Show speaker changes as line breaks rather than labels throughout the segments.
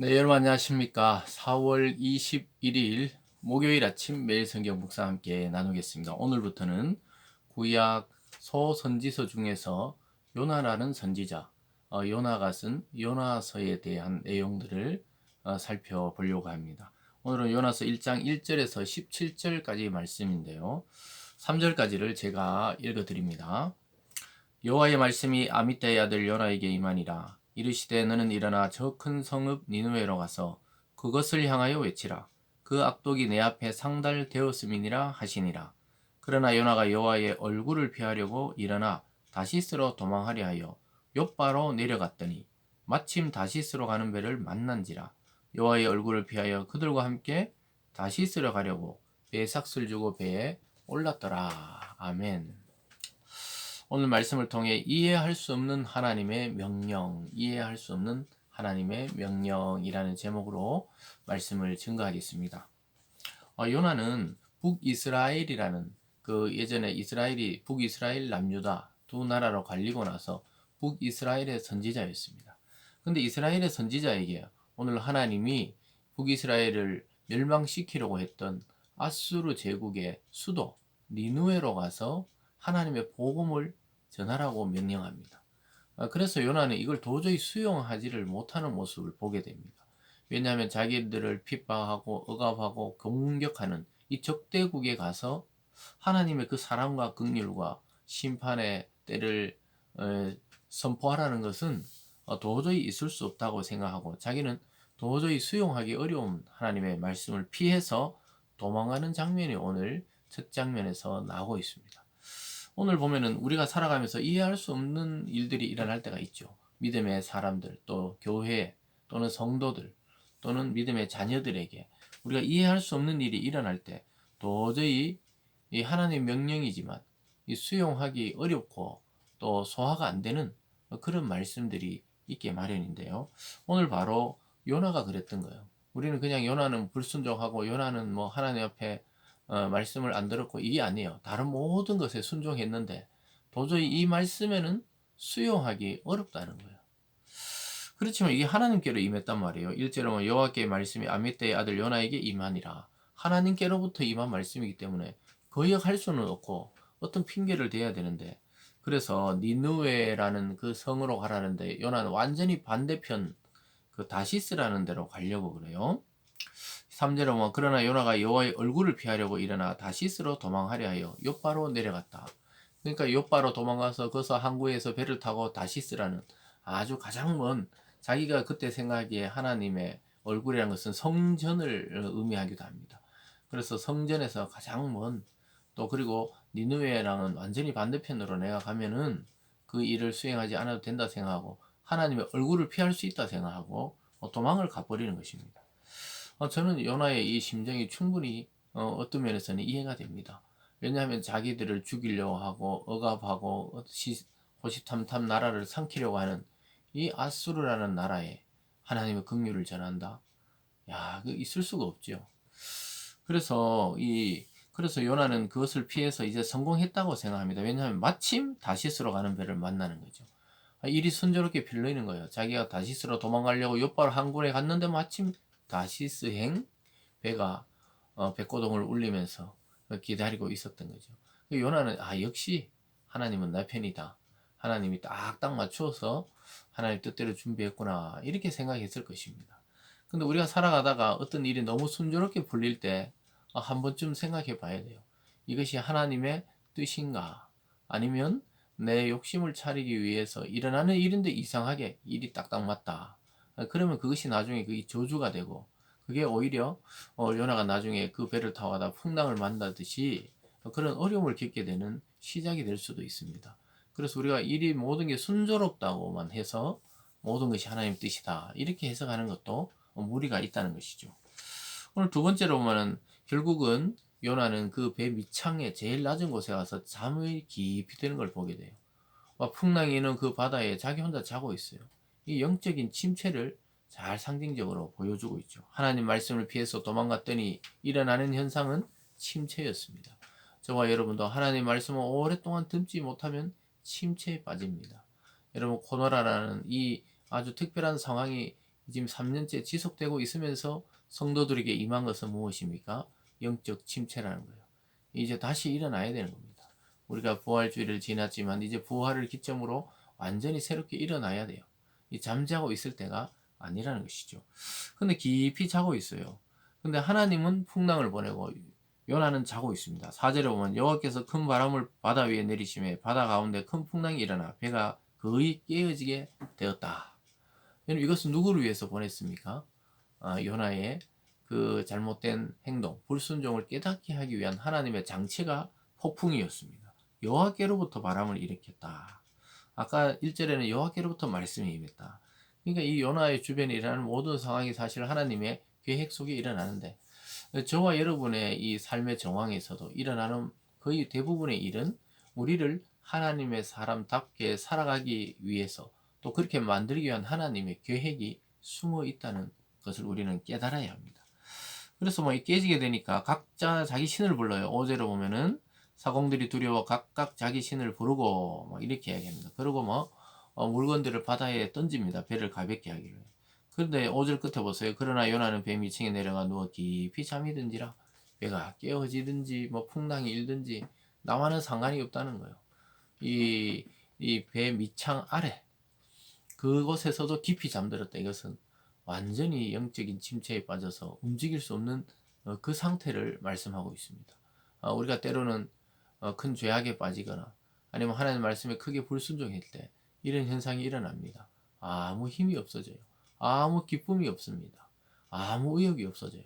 네, 여러분 안녕하십니까? 4월 21일 목요일 아침 매일 성경 묵상 함께 나누겠습니다. 오늘부터는 구약 소선지서 중에서 요나라는 선지자, 요나가 쓴 요나서에 대한 내용들을 살펴보려고 합니다. 오늘은 요나서 1장 1절에서 17절까지 말씀인데요. 3절까지를 제가 읽어드립니다. 여호와의 말씀이 아미떼의 아들 요나에게 임하니라. 이르시되 너는 일어나 저 큰 성읍 니느웨로 가서 그것을 향하여 외치라. 그 악독이 내 앞에 상달되었음이니라 하시니라. 그러나 요나가 여호와의 얼굴을 피하려고 일어나 다시스로 도망하려 하여 욥바로 내려갔더니 마침 다시스로 가는 배를 만난지라. 여호와의 얼굴을 피하여 그들과 함께 다시스로 가려고 배에 삭슬 주고 배에 올랐더라. 아멘. 오늘 말씀을 통해 이해할 수 없는 하나님의 명령, 이해할 수 없는 하나님의 명령이라는 제목으로 말씀을 증거하겠습니다. 요나는 북이스라엘이라는 그 예전에 이스라엘이 북이스라엘 남유다 두 나라로 갈리고 나서 북이스라엘의 선지자였습니다. 근데 이스라엘의 선지자에게 오늘 하나님이 북이스라엘을 멸망시키려고 했던 아수르 제국의 수도 니누에로 가서 하나님의 복음을 전하라고 명령합니다. 그래서 요나는 이걸 도저히 수용하지를 못하는 모습을 보게 됩니다. 왜냐하면 자기들을 핍박하고 억압하고 공격하는 이 적대국에 가서 하나님의 그 사랑과 긍휼과 심판의 때를 선포하라는 것은 도저히 있을 수 없다고 생각하고 자기는 도저히 수용하기 어려운 하나님의 말씀을 피해서 도망가는 장면이 오늘 첫 장면에서 나오고 있습니다. 오늘 보면은 우리가 살아가면서 이해할 수 없는 일들이 일어날 때가 있죠. 믿음의 사람들, 또 교회, 또는 성도들, 또는 믿음의 자녀들에게 우리가 이해할 수 없는 일이 일어날 때 도저히 이 하나님의 명령이지만 이 수용하기 어렵고 또 소화가 안 되는 그런 말씀들이 있게 마련인데요. 오늘 바로 요나가 그랬던 거예요. 우리는 그냥 요나는 불순종하고 요나는 뭐 하나님 앞에 말씀을 안 들었고 이게 아니에요. 다른 모든 것에 순종했는데 도저히 이 말씀에는 수용하기 어렵다는 거예요. 그렇지만 이게 하나님께로 임했단 말이에요. 1절에 보면 여호와께의 말씀이 아미떼의 아들 요나에게 임하니라. 하나님께로부터 임한 말씀이기 때문에 거역할 수는 없고 어떤 핑계를 대야 되는데 그래서 니느웨라는 그 성으로 가라는데 요나는 완전히 반대편 그 다시스라는 데로 가려고 그래요. 3절에 보면 그러나 요나가 여호와의 얼굴을 피하려고 일어나 다시스로 도망하려 하여 욥바로 내려갔다. 그러니까 욥바로 도망가서 거기서 항구에서 배를 타고 다시스라는 아주 가장 먼 자기가 그때 생각하기에 하나님의 얼굴이라는 것은 성전을 의미하기도 합니다. 그래서 성전에서 가장 먼 또 그리고 니느웨랑은 완전히 반대편으로 내가 가면은 그 일을 수행하지 않아도 된다 생각하고 하나님의 얼굴을 피할 수 있다 생각하고 도망을 가버리는 것입니다. 저는 요나의 이 심정이 충분히 어떤 면에서는 이해가 됩니다. 왜냐하면 자기들을 죽이려고 하고 억압하고 호시탐탐 나라를 삼키려고 하는 이 아수르라는 나라에 하나님의 긍휼을 전한다. 야, 그 있을 수가 없죠. 그래서 요나는 그것을 피해서 이제 성공했다고 생각합니다. 왜냐하면 마침 다시스로 가는 배를 만나는 거죠. 일이 순조롭게 풀리는 거예요. 자기가 다시스로 도망가려고 옆바로 항구에 갔는데 마침 다시스행 배가 백고동을 울리면서 기다리고 있었던 거죠. 요나는 역시 하나님은 내 편이다. 하나님이 딱딱 맞추어서 하나님 뜻대로 준비했구나 이렇게 생각했을 것입니다. 근데 우리가 살아가다가 어떤 일이 너무 순조롭게 풀릴 때 한 번쯤 생각해 봐야 돼요. 이것이 하나님의 뜻인가? 아니면 내 욕심을 차리기 위해서 일어나는 일인데 이상하게 일이 딱딱 맞다. 그러면 그것이 나중에 그게 저주가 되고 그게 오히려 요나가 나중에 그 배를 타고 가다 풍랑을 만나듯이 그런 어려움을 겪게 되는 시작이 될 수도 있습니다. 그래서 우리가 일이 모든 게 순조롭다고만 해서 모든 것이 하나님 뜻이다 이렇게 해석하는 것도 무리가 있다는 것이죠. 오늘 두 번째로 보면은 결국은 요나는 그 배 밑창에 제일 낮은 곳에 가서 잠을 깊이 드는 걸 보게 돼요. 풍랑이 있는 그 바다에 자기 혼자 자고 있어요. 이 영적인 침체를 잘 상징적으로 보여주고 있죠. 하나님 말씀을 피해서 도망갔더니 일어나는 현상은 침체였습니다. 저와 여러분도 하나님 말씀을 오랫동안 듣지 못하면 침체에 빠집니다. 여러분 코로나라는 이 아주 특별한 상황이 지금 3년째 지속되고 있으면서 성도들에게 임한 것은 무엇입니까? 영적 침체라는 거예요. 이제 다시 일어나야 되는 겁니다. 우리가 부활주의를 지났지만 이제 부활을 기점으로 완전히 새롭게 일어나야 돼요. 이 잠자고 있을 때가 아니라는 것이죠. 근데 깊이 자고 있어요. 근데 하나님은 풍랑을 보내고 요나는 자고 있습니다. 4절에 보면 여호와께서 큰 바람을 바다 위에 내리심에 바다 가운데 큰 풍랑이 일어나 배가 거의 깨어지게 되었다. 여러분, 이것은 누구를 위해서 보냈습니까? 요나의 그 잘못된 행동, 불순종을 깨닫게 하기 위한 하나님의 장치가 폭풍이었습니다. 여호와께로부터 바람을 일으켰다. 아까 1절에는 여호와께로부터 말씀이 임했다. 그러니까 이 요나의 주변에 일어나는 모든 상황이 사실 하나님의 계획 속에 일어나는데, 저와 여러분의 이 삶의 정황에서도 일어나는 거의 대부분의 일은 우리를 하나님의 사람답게 살아가기 위해서, 또 그렇게 만들기 위한 하나님의 계획이 숨어 있다는 것을 우리는 깨달아야 합니다. 그래서 뭐 깨지게 되니까 각자 자기 신을 불러요. 5절에 보면은 사공들이 두려워 각각 자기 신을 부르고 뭐 이렇게 이야기합니다. 그리고 뭐 물건들을 바다에 던집니다. 배를 가볍게 하기를. 그런데 5절 끝에 보세요. 그러나 요나는 배 밑층에 내려가 누워 깊이 잠이 든지라. 배가 깨어지든지 뭐 풍랑이 일든지 나와는 상관이 없다는 거예요. 이 배 밑창 아래 그곳에서도 깊이 잠들었다. 이것은 완전히 영적인 침체에 빠져서 움직일 수 없는 그 상태를 말씀하고 있습니다. 우리가 때로는 큰 죄악에 빠지거나 아니면 하나님 말씀에 크게 불순종할 때 이런 현상이 일어납니다. 아무 힘이 없어져요. 아무 기쁨이 없습니다. 아무 의욕이 없어져요.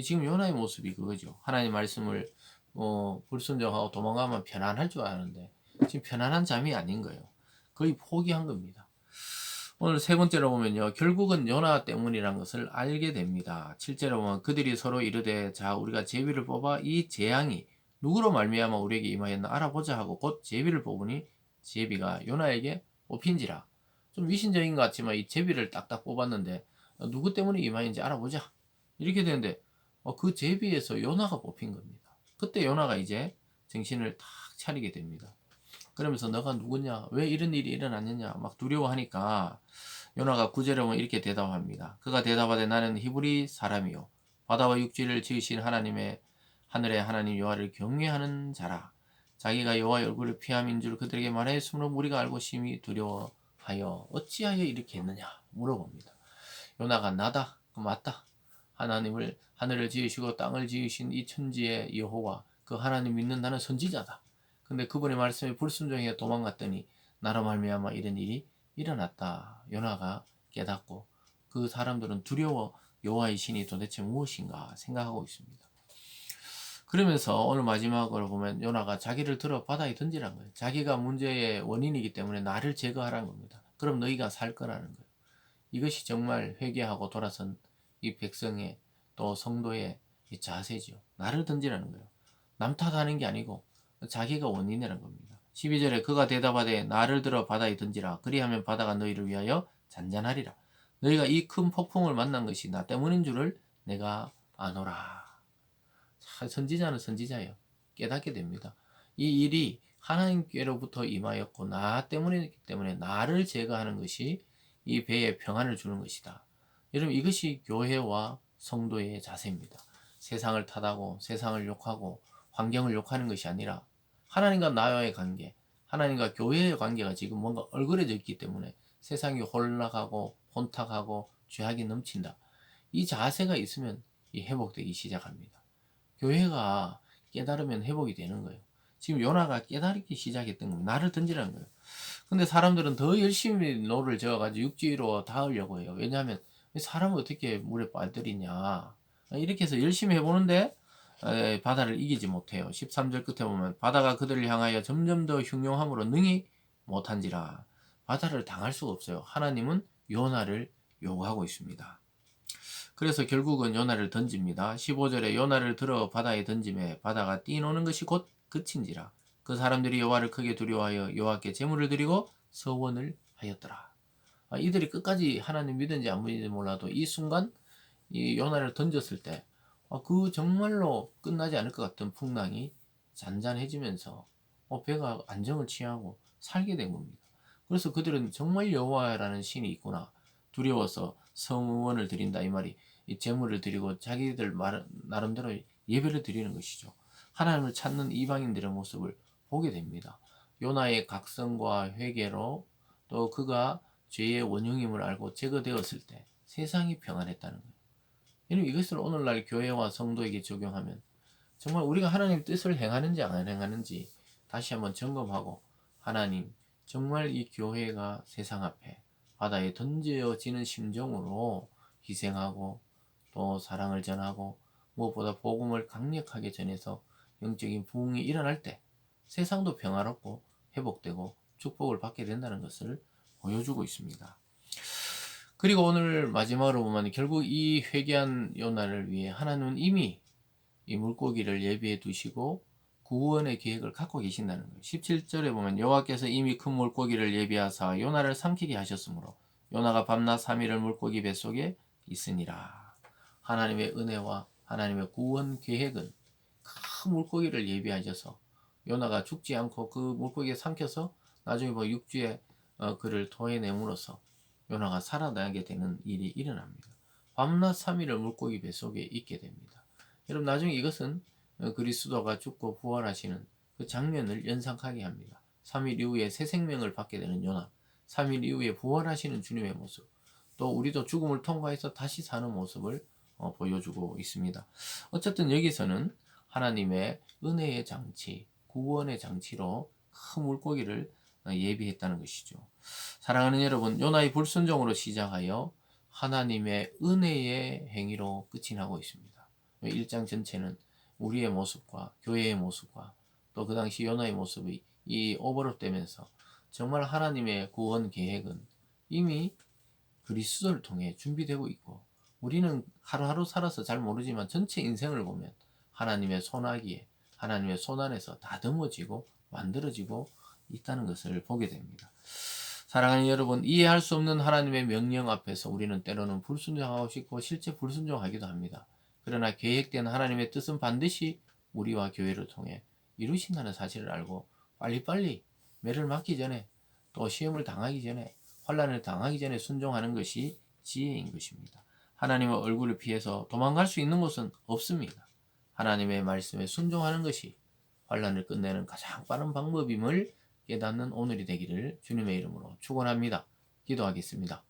지금 요나의 모습이 그거죠. 하나님 말씀을 불순종하고 도망가면 편안할 줄 아는데 지금 편안한 잠이 아닌 거예요. 거의 포기한 겁니다. 오늘 세 번째로 보면요. 결국은 요나 때문이란 것을 알게 됩니다. 7절에 보면 그들이 서로 이르되 자 우리가 제비를 뽑아 이 재앙이 누구로 말미암아 우리에게 임하였나 알아보자 하고 곧 제비를 뽑으니 제비가 요나에게 뽑힌지라. 좀 미신적인 것 같지만 이 제비를 딱딱 뽑았는데 누구 때문에 임하였는지 알아보자. 이렇게 되는데 그 제비에서 요나가 뽑힌 겁니다. 그때 요나가 이제 정신을 탁 차리게 됩니다. 그러면서 너가 누구냐? 왜 이런 일이 일어났느냐? 막 두려워하니까 요나가 9절에 보면 이렇게 대답합니다. 그가 대답하되 나는 히브리 사람이요 바다와 육지를 지으신 하나님의 하늘의 하나님 여호와를 경외하는 자라. 자기가 여호와의 얼굴을 피함인 줄 그들에게 말하였으므로 우리가 알고 심히 두려워하여 어찌하여 이렇게 했느냐 물어봅니다. 요나가 나다. 맞다. 하늘을 지으시고 땅을 지으신 이 천지의 여호와 그 하나님 믿는 나는 선지자다. 근데 그분의 말씀에 불순종해 도망갔더니 나로 말미암아 이런 일이 일어났다. 요나가 깨닫고 그 사람들은 두려워 여호와의 신이 도대체 무엇인가 생각하고 있습니다. 그러면서 오늘 마지막으로 보면 요나가 자기를 들어 바다에 던지라는 거예요. 자기가 문제의 원인이기 때문에 나를 제거하라는 겁니다. 그럼 너희가 살 거라는 거예요. 이것이 정말 회개하고 돌아선 이 백성의 또 성도의 이 자세죠. 나를 던지라는 거예요. 남 탓하는 게 아니고 자기가 원인이라는 겁니다. 12절에 그가 대답하되 나를 들어 바다에 던지라. 그리하면 바다가 너희를 위하여 잔잔하리라. 너희가 이 큰 폭풍을 만난 것이 나 때문인 줄을 내가 아노라. 선지자는 선지자예요. 깨닫게 됩니다. 이 일이 하나님께로부터 임하였고 나 때문이기 때문에 나를 제거하는 것이 이 배에 평안을 주는 것이다. 여러분 이것이 교회와 성도의 자세입니다. 세상을 탓하고 세상을 욕하고 환경을 욕하는 것이 아니라 하나님과 나와의 관계, 하나님과 교회의 관계가 지금 뭔가 얼그러져 있기 때문에 세상이 혼락하고 혼탁하고 죄악이 넘친다. 이 자세가 있으면 이 회복되기 시작합니다. 교회가 깨달으면 회복이 되는 거예요. 지금 요나가 깨달기 시작했던 겁니다. 나를 던지라는 거예요. 근데 사람들은 더 열심히 노를 저어가지고 육지로 닿으려고 해요. 왜냐하면 사람을 어떻게 물에 빠뜨리냐. 이렇게 해서 열심히 해보는데 바다를 이기지 못해요. 13절 끝에 보면 바다가 그들을 향하여 점점 더 흉용함으로 능히 못한지라. 바다를 당할 수가 없어요. 하나님은 요나를 요구하고 있습니다. 그래서 결국은 요나를 던집니다. 15절에 요나를 들어 바다에 던짐에 바다가 뛰노는 것이 곧 그친지라. 그 사람들이 여호와를 크게 두려워하여 여호와께 제물을 드리고 서원을 하였더라. 이들이 끝까지 하나님 믿은지 안 믿는지 몰라도 이 순간 이 요나를 던졌을 때 그 정말로 끝나지 않을 것 같은 풍랑이 잔잔해지면서 배가 안정을 취하고 살게 된 겁니다. 그래서 그들은 정말 여호와라는 신이 있구나 두려워서 성원을 드린다 이 말이 이 제물을 드리고 자기들 나름대로 예배를 드리는 것이죠. 하나님을 찾는 이방인들의 모습을 보게 됩니다. 요나의 각성과 회개로 또 그가 죄의 원흉임을 알고 제거되었을 때 세상이 평안했다는 거예요. 여러분 이것을 오늘날 교회와 성도에게 적용하면 정말 우리가 하나님의 뜻을 행하는지 안 행하는지 다시 한번 점검하고 하나님 정말 이 교회가 세상 앞에 바다에 던져지는 심정으로 희생하고 또 사랑을 전하고 무엇보다 복음을 강력하게 전해서 영적인 부흥이 일어날 때 세상도 평화롭고 회복되고 축복을 받게 된다는 것을 보여주고 있습니다. 그리고 오늘 마지막으로 보면 결국 이 회개한 요나를 위해 하나님은 이미 이 물고기를 예비해 두시고 구원의 계획을 갖고 계신다는 거예요. 17절에 보면 여호와께서 이미 큰 물고기를 예비하사 요나를 삼키게 하셨으므로 요나가 밤낮 3일을 물고기 뱃속에 있으니라. 하나님의 은혜와 하나님의 구원 계획은 큰 물고기를 예비하셔서 요나가 죽지 않고 그 물고기에 삼켜서 나중에 육지에 그를 토해내므로써 요나가 살아나게 되는 일이 일어납니다. 밤낮 3일을 물고기 뱃속에 있게 됩니다. 여러분 나중에 이것은 그리스도가 죽고 부활하시는 그 장면을 연상하게 합니다. 3일 이후에 새 생명을 받게 되는 요나, 3일 이후에 부활하시는 주님의 모습, 또 우리도 죽음을 통과해서 다시 사는 모습을 보여주고 있습니다. 어쨌든 여기서는 하나님의 은혜의 장치, 구원의 장치로 큰 물고기를 예비했다는 것이죠. 사랑하는 여러분, 요나의 불순종으로 시작하여 하나님의 은혜의 행위로 끝이 나고 있습니다. 1장 전체는 우리의 모습과 교회의 모습과 또 그 당시 요나의 모습이 이 오버랩되면서 정말 하나님의 구원 계획은 이미 그리스도를 통해 준비되고 있고 우리는 하루하루 살아서 잘 모르지만 전체 인생을 보면 하나님의 손아귀에 하나님의 손 안에서 다듬어지고 만들어지고 있다는 것을 보게 됩니다. 사랑하는 여러분, 이해할 수 없는 하나님의 명령 앞에서 우리는 때로는 불순종하고 싶고 실제 불순종하기도 합니다. 그러나 계획된 하나님의 뜻은 반드시 우리와 교회를 통해 이루신다는 사실을 알고 빨리빨리 매를 맞기 전에 또 시험을 당하기 전에 환난을 당하기 전에 순종하는 것이 지혜인 것입니다. 하나님의 얼굴을 피해서 도망갈 수 있는 곳은 없습니다. 하나님의 말씀에 순종하는 것이 환난을 끝내는 가장 빠른 방법임을 깨닫는 오늘이 되기를 주님의 이름으로 축원합니다. 기도하겠습니다.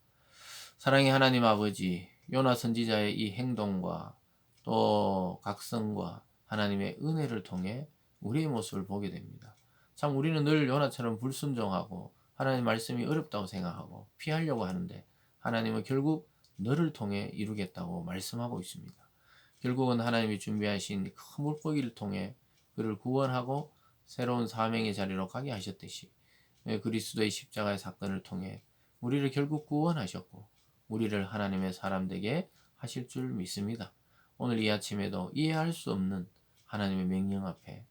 사랑의 하나님 아버지, 요나 선지자의 이 행동과 또 각성과 하나님의 은혜를 통해 우리의 모습을 보게 됩니다. 참 우리는 늘 요나처럼 불순종하고 하나님 말씀이 어렵다고 생각하고 피하려고 하는데 하나님은 결국 너를 통해 이루겠다고 말씀하고 있습니다. 결국은 하나님이 준비하신 큰 물고기를 통해 그를 구원하고 새로운 사명의 자리로 가게 하셨듯이 그리스도의 십자가의 사건을 통해 우리를 결국 구원하셨고 우리를 하나님의 사람 되게 하실 줄 믿습니다. 오늘 이 아침에도 이해할 수 없는 하나님의 명령 앞에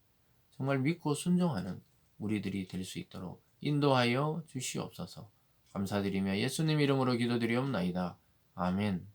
정말 믿고 순종하는 우리들이 될 수 있도록 인도하여 주시옵소서. 감사드리며 예수님 이름으로 기도드리옵나이다. 아멘.